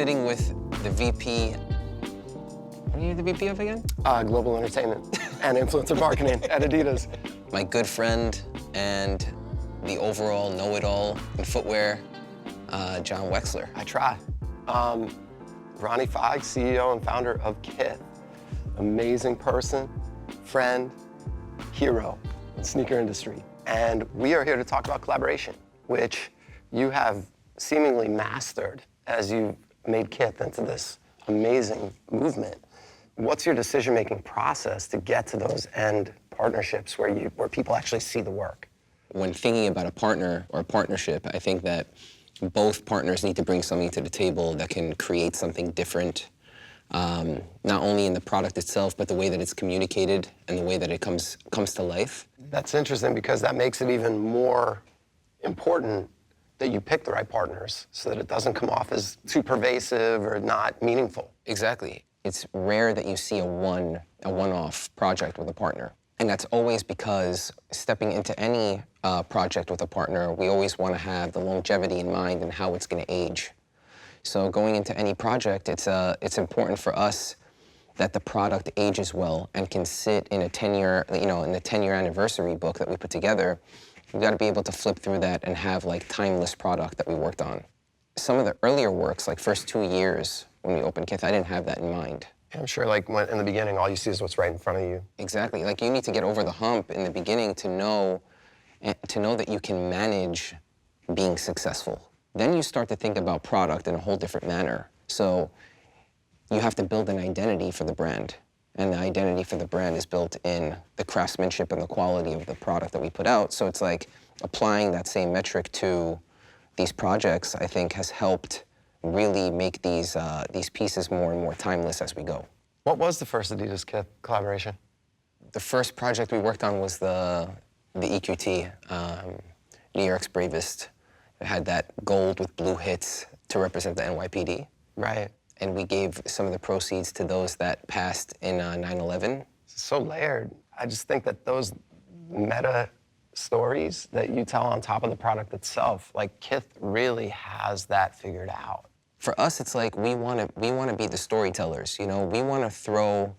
sitting with the VP. What are you the VP of again? Global Entertainment and Influencer Marketing at Adidas. My good friend and the overall know-it-all in footwear, Jon Wexler. I try. Ronnie, Fieg, CEO and founder of Kith. Amazing person, friend, hero in the sneaker industry. And we are here to talk about collaboration, which you have seemingly mastered as you've made Kith into this amazing movement. What's your decision-making process to get to those end partnerships where people actually see the work? When thinking about a partner or a partnership, I think that both partners need to bring something to the table that can create something different, not only in the product itself, but the way that it's communicated and the way that it comes to life. That's interesting because that makes it even more important that you pick the right partners so that it doesn't come off as too pervasive or not meaningful. Exactly. It's rare that you see a one-off project with a partner. And that's always because stepping into any project with a partner, we always want to have the longevity in mind and how it's going to age. So going into any project, it's important for us that the product ages well and can sit in a 10-year, in the 10-year anniversary book that we put together. We've got to be able to flip through that and have like timeless product that we worked on. Some of the earlier works, like first 2 years when we opened Kith, I didn't have that in mind. I'm sure like in the beginning, all you see is what's right in front of you. Exactly. Like you need to get over the hump in the beginning to know that you can manage being successful. Then you start to think about product in a whole different manner. So you have to build an identity for the brand. And the identity for the brand is built in the craftsmanship and the quality of the product that we put out. So it's like applying that same metric to these projects, I think, has helped really make these pieces more and more timeless as we go. What was the first Adidas Kith collaboration? The first project we worked on was the EQT, New York's Bravest. It had that gold with blue hits to represent the NYPD. Right. And we gave some of the proceeds to those that passed in 9/11. So layered. I just think that those meta stories that you tell on top of the product itself, like Kith really has that figured out. For us, it's like we want to be the storytellers. We want to throw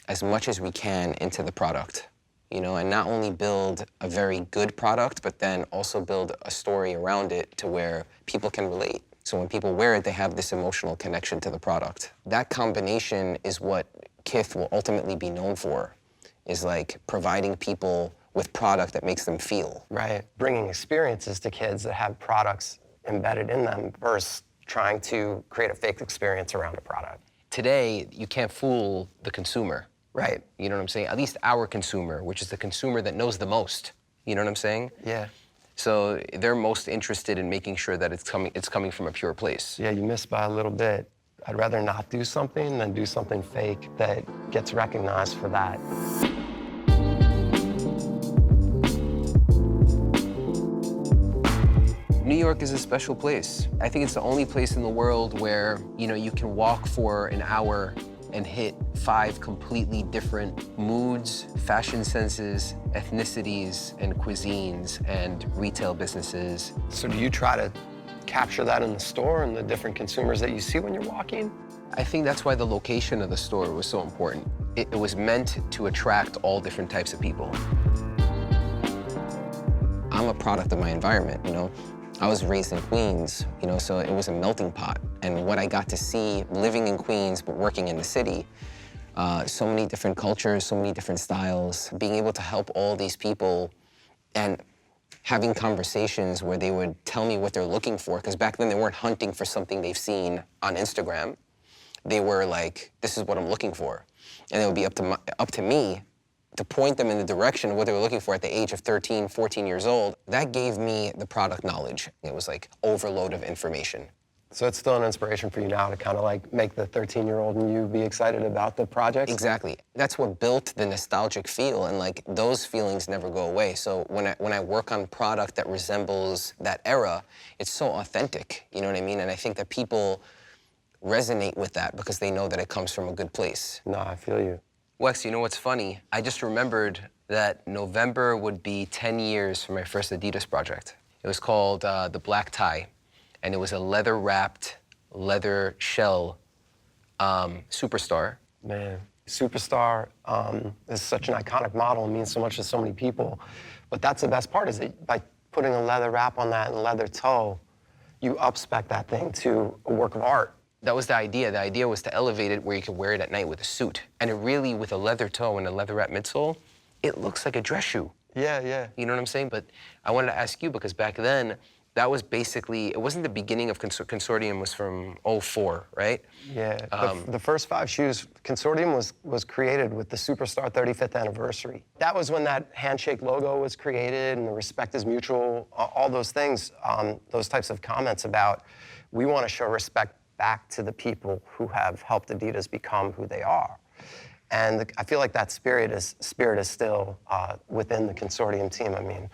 as much as we can into the product, and not only build a very good product, but then also build a story around it to where people can relate. So when people wear it, they have this emotional connection to the product. That combination is what Kith will ultimately be known for, is like providing people with product that makes them feel. Right. Bringing experiences to kids that have products embedded in them versus trying to create a fake experience around a product. Today, you can't fool the consumer. Right. You know what I'm saying? At least our consumer, which is the consumer that knows the most. You know what I'm saying? Yeah. So they're most interested in making sure that it's coming from a pure place. Yeah, you missed by a little bit. I'd rather not do something than do something fake that gets recognized for that. New York is a special place. I think it's the only place in the world where, you can walk for an hour and hit 5 completely different moods, fashion senses, ethnicities, and cuisines, and retail businesses. So do you try to capture that in the store and the different consumers that you see when you're walking? I think that's why the location of the store was so important. It was meant to attract all different types of people. I'm a product of my environment, I was raised in Queens, so it was a melting pot. And what I got to see living in Queens but working in the city, so many different cultures, so many different styles, being able to help all these people and having conversations where they would tell me what they're looking for, because back then they weren't hunting for something they've seen on Instagram. They were like, this is what I'm looking for. And it would be up to me to point them in the direction of what they were looking for at the age of 13, 14 years old. That gave me the product knowledge. It was like overload of information. So it's still an inspiration for you now to kind of like make the 13-year-old in you be excited about the project? Exactly. That's what built the nostalgic feel, and like those feelings never go away. So when I work on product that resembles that era, it's so authentic, you know what I mean? And I think that people resonate with that because they know that it comes from a good place. No, I feel you. Wex, you know what's funny? I just remembered that November would be 10 years for my first Adidas project. It was called the Black Tie, and it was a leather-wrapped leather shell Superstar. Man, Superstar is such an iconic model and means so much to so many people. But that's the best part, is that by putting a leather wrap on that and leather toe, you up-spec that thing to a work of art. That was the idea. The idea was to elevate it where you could wear it at night with a suit. And it really, with a leather toe and a leather wrap midsole, it looks like a dress shoe. Yeah, yeah. You know what I'm saying? But I wanted to ask you, because back then, that was basically, it wasn't the beginning of Consortium, was from '04, right? Yeah, the first 5 shoes, Consortium was created with the Superstar 35th anniversary. That was when that handshake logo was created and the respect is mutual, all those things, those types of comments about, we want to show respect back to the people who have helped Adidas become who they are. And I feel like that spirit is still within the Consortium team. I mean,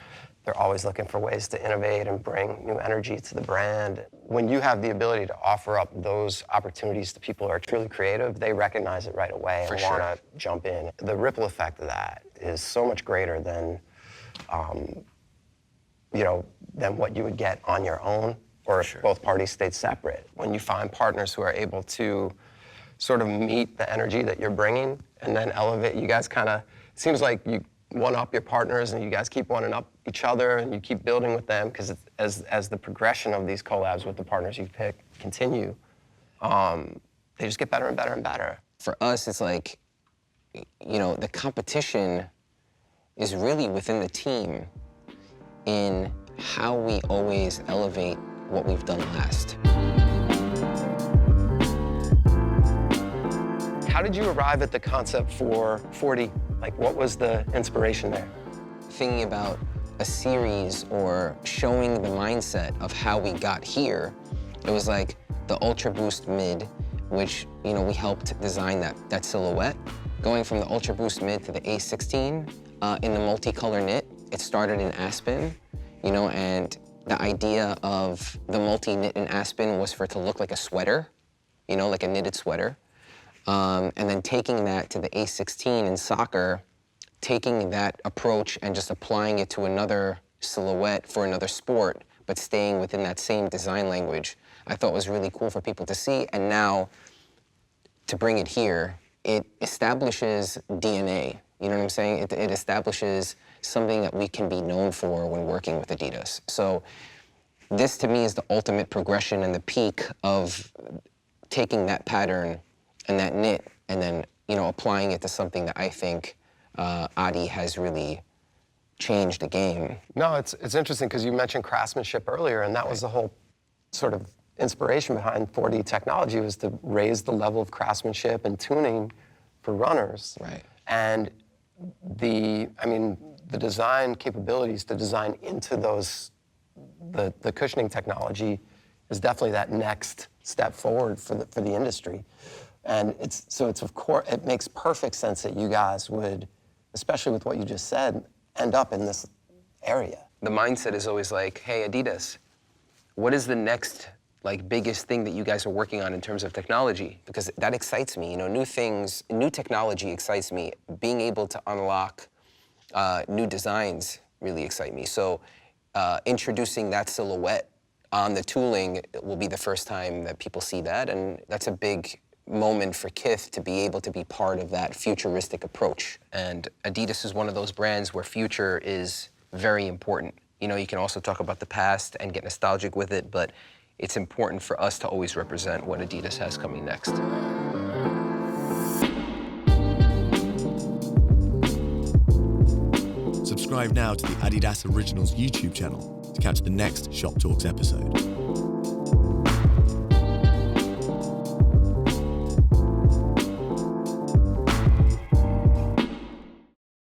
they're always looking for ways to innovate and bring new energy to the brand. When you have the ability to offer up those opportunities to people who are truly creative, they recognize it right away and want to jump in. The ripple effect of that is so much greater than, than what you would get on your own, or if both parties stayed separate. When you find partners who are able to sort of meet the energy that you're bringing and then elevate, you guys kind of, it seems like you one-up your partners and you guys keep one-up each other and you keep building with them, because as the progression of these collabs with the partners you pick continue, they just get better and better and better. For us, it's like, the competition is really within the team in how we always elevate what we've done last. How did you arrive at the concept for 40? Like, what was the inspiration there? Thinking about a series or showing the mindset of how we got here, it was like the Ultra Boost Mid, which, we helped design that silhouette. Going from the Ultra Boost Mid to the A16 in the multicolor knit, it started in Aspen, and the idea of the multi-knit in Aspen was for it to look like a sweater, like a knitted sweater. And then taking that to the A16 in soccer, taking that approach and just applying it to another silhouette for another sport, but staying within that same design language, I thought was really cool for people to see. And now, to bring it here, it establishes DNA. You know what I'm saying? It establishes something that we can be known for when working with Adidas. So this, to me, is the ultimate progression and the peak of taking that pattern and that knit, and then, applying it to something that I think Adi has really changed the game. No, it's interesting, because you mentioned craftsmanship earlier, and that was the whole sort of inspiration behind 4D technology, was to raise the level of craftsmanship and tuning for runners. Right. And the design capabilities to design into those, the cushioning technology is definitely that next step forward for the industry. And it makes perfect sense that you guys would, especially with what you just said, end up in this area. The mindset is always like, hey, Adidas, what is the next biggest thing that you guys are working on in terms of technology? Because that excites me, new things, new technology excites me. Being able to unlock new designs really excite me. So introducing that silhouette on the tooling will be the first time that people see that, and that's a big moment for Kith to be able to be part of that futuristic approach. And Adidas is one of those brands where future is very important. You can also talk about the past and get nostalgic with it, but it's important for us to always represent what Adidas has coming next. Subscribe now to the Adidas Originals YouTube channel to catch the next Shop Talks episode.